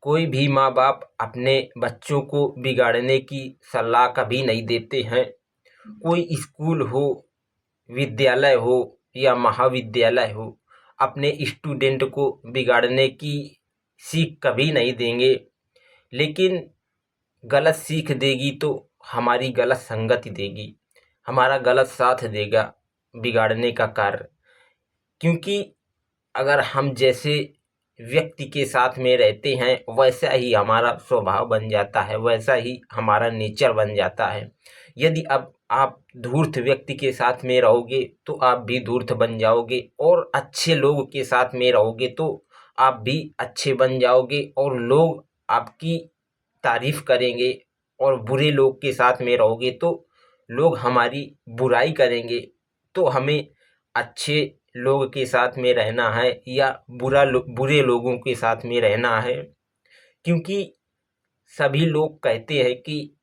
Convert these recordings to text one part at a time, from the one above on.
कोई भी माँ बाप अपने बच्चों को बिगाड़ने की सलाह कभी नहीं देते हैं। कोई स्कूल हो, विद्यालय हो या महाविद्यालय हो, अपने स्टूडेंट को बिगाड़ने की सीख कभी नहीं देंगे। लेकिन गलत सीख देगी तो हमारी गलत संगति देगी, हमारा गलत साथ देगा बिगाड़ने का कार्य। क्योंकि अगर हम जैसे व्यक्ति के साथ में रहते हैं वैसा ही हमारा स्वभाव बन जाता है, वैसा ही हमारा नेचर बन जाता है। यदि अब आप धूर्त व्यक्ति के साथ में रहोगे तो आप भी धूर्त बन जाओगे, और अच्छे लोगों के साथ में रहोगे तो आप भी अच्छे बन जाओगे और लोग आपकी तारीफ करेंगे। और बुरे लोग के साथ में रहोगे तो लोग हमारी बुराई करेंगे। तो हमें अच्छे लोग के साथ में रहना है या बुरे लोगों के साथ में रहना है। क्योंकि सभी लोग कहते हैं कि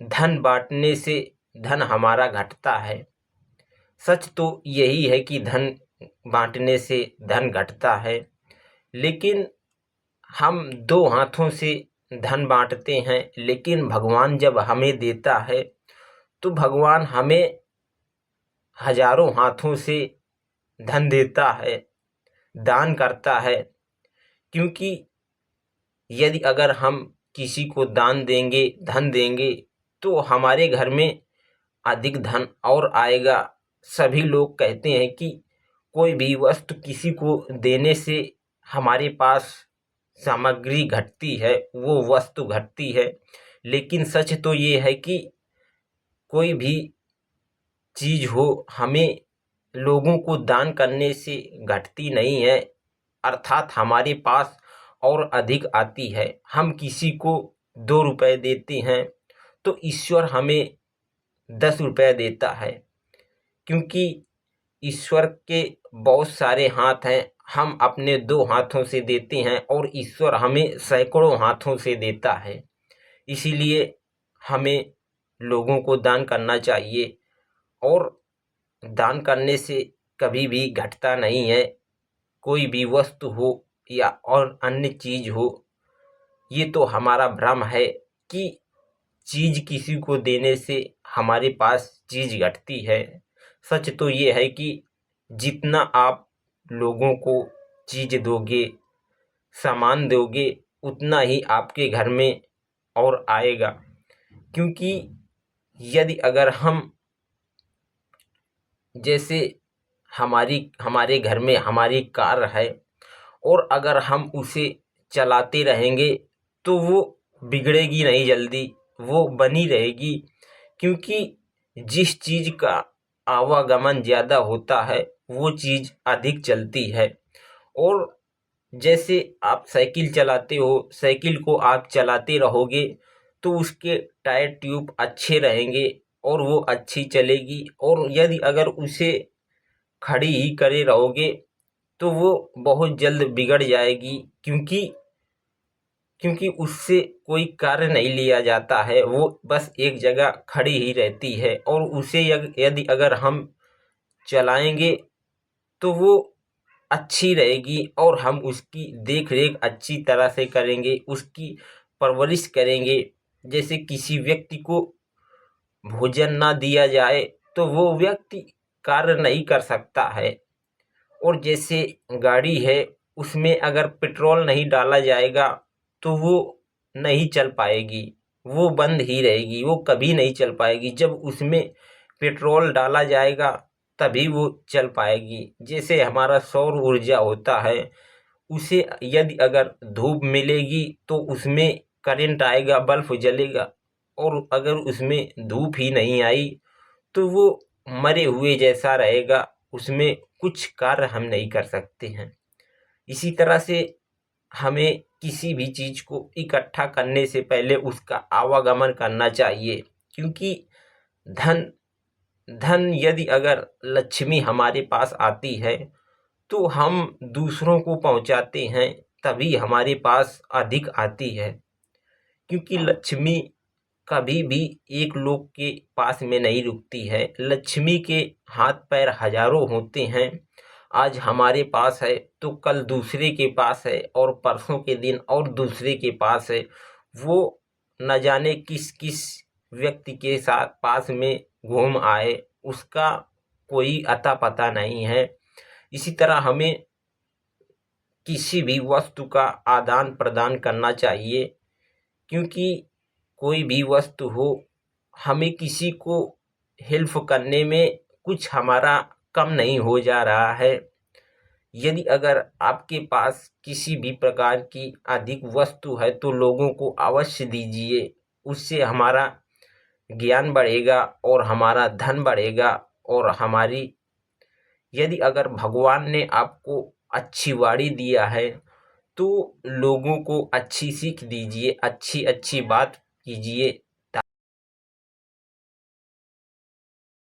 धन बांटने से धन हमारा घटता है। सच तो यही है कि धन बांटने से धन घटता है, लेकिन हम दो हाथों से धन बांटते हैं। लेकिन भगवान जब हमें देता है तो भगवान हमें हजारों हाथों से धन देता है, दान करता है। क्योंकि यदि अगर हम किसी को दान देंगे, धन देंगे, तो हमारे घर में अधिक धन और आएगा। सभी लोग कहते हैं कि कोई भी वस्तु किसी को देने से हमारे पास सामग्री घटती है, वो वस्तु घटती है। लेकिन सच तो ये है कि कोई भी चीज हो, हमें लोगों को दान करने से घटती नहीं है, अर्थात हमारे पास और अधिक आती है। हम किसी को 2 रुपए देते हैं तो ईश्वर हमें 10 रुपए देता है। क्योंकि ईश्वर के बहुत सारे हाथ हैं, हम अपने 2 हाथों से देते हैं और ईश्वर हमें सैकड़ों हाथों से देता है। इसीलिए हमें लोगों को दान करना चाहिए, और दान करने से कभी भी घटता नहीं है। कोई भी वस्तु हो या और अन्य चीज हो, ये तो हमारा भ्रम है कि चीज किसी को देने से हमारे पास चीज घटती है। सच तो ये है कि जितना आप लोगों को चीज दोगे, सामान दोगे, उतना ही आपके घर में और आएगा। क्योंकि यदि अगर हम जैसे हमारे घर में हमारी कार है, और अगर हम उसे चलाते रहेंगे तो वो बिगड़ेगी नहीं जल्दी, वो बनी रहेगी। क्योंकि जिस चीज का आवागमन ज़्यादा होता है वो चीज अधिक चलती है। और जैसे आप साइकिल चलाते हो, साइकिल को आप चलाते रहोगे तो उसके टायर ट्यूब अच्छे रहेंगे और वो अच्छी चलेगी। और यदि अगर उसे खड़ी ही करे रहोगे तो वो बहुत जल्द बिगड़ जाएगी। क्योंकि उससे कोई कार्य नहीं लिया जाता है, वो बस एक जगह खड़ी ही रहती है। और उसे यदि अगर हम चलाएंगे तो वो अच्छी रहेगी, और हम उसकी देख रेख अच्छी तरह से करेंगे, उसकी परवरिश करेंगे। जैसे किसी व्यक्ति को भोजन ना दिया जाए तो वो व्यक्ति कार्य नहीं कर सकता है। और जैसे गाड़ी है, उसमें अगर पेट्रोल नहीं डाला जाएगा तो वो नहीं चल पाएगी, वो बंद ही रहेगी, वो कभी नहीं चल पाएगी। जब उसमें पेट्रोल डाला जाएगा तभी वो चल पाएगी। जैसे हमारा सौर ऊर्जा होता है, उसे यदि अगर धूप मिलेगी तो उसमें करंट आएगा, बल्ब जलेगा। और अगर उसमें धूप ही नहीं आई तो वो मरे हुए जैसा रहेगा, उसमें कुछ कार्य हम नहीं कर सकते हैं। इसी तरह से हमें किसी भी चीज को इकट्ठा करने से पहले उसका आवागमन करना चाहिए। क्योंकि धन धन यदि अगर लक्ष्मी हमारे पास आती है तो हम दूसरों को पहुंचाते हैं, तभी हमारे पास अधिक आती है। क्योंकि लक्ष्मी कभी भी एक लोग के पास में नहीं रुकती है। लक्ष्मी के हाथ पैर हजारों होते हैं, आज हमारे पास है तो कल दूसरे के पास है और परसों के दिन और दूसरे के पास है। वो न जाने किस किस व्यक्ति के साथ पास में घूम आए, उसका कोई अता पता नहीं है। इसी तरह हमें किसी भी वस्तु का आदान प्रदान करना चाहिए, क्योंकि कोई भी वस्तु हो, हमें किसी को हेल्प करने में कुछ हमारा कम नहीं हो जा रहा है। यदि अगर आपके पास किसी भी प्रकार की अधिक वस्तु है तो लोगों को अवश्य दीजिए, उससे हमारा ज्ञान बढ़ेगा और हमारा धन बढ़ेगा। और हमारी यदि अगर भगवान ने आपको अच्छी वाणी दिया है तो लोगों को अच्छी सीख दीजिए, अच्छी अच्छी बात कीजिए,